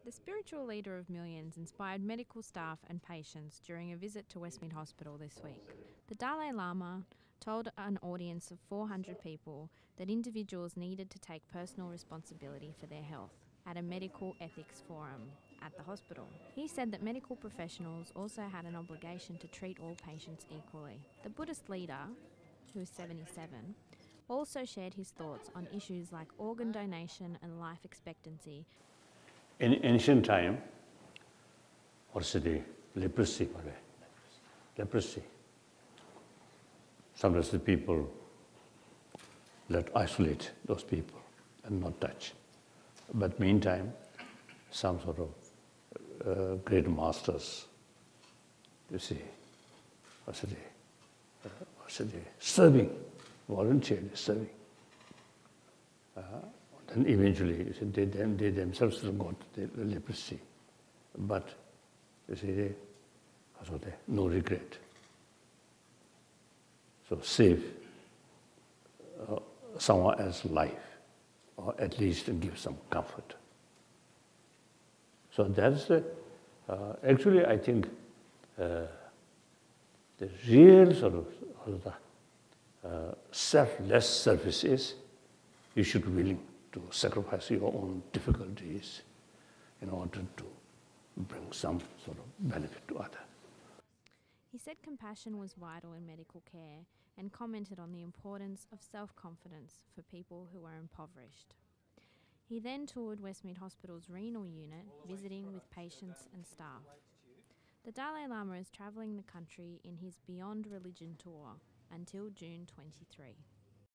The spiritual leader of millions inspired medical staff and patients during a visit to Westmead Hospital this week. The Dalai Lama told an audience of 400 people that individuals needed to take personal responsibility for their health at a medical ethics forum at the hospital. He said that medical professionals also had an obligation to treat all patients equally. The Buddhist leader, who is 77, also shared his thoughts on issues like organ donation and life expectancy. In ancient time, what's the leprosy? Leprosy. Sometimes the people let isolate those people and not touch. But meantime, some sort of great masters, you see, serving, voluntarily serving. Then eventually, you see, they themselves got the leprosy. But, you see, no regret. So save someone else's life, or at least give some comfort. So that's the, actually I think the real sort of selfless service is you should be willing to sacrifice your own difficulties in order to bring some sort of benefit to others. He said compassion was vital in medical care and commented on the importance of self-confidence for people who are impoverished. He then toured Westmead Hospital's renal unit, visiting with patients and staff. The Dalai Lama is travelling the country in his Beyond Religion tour until June 23.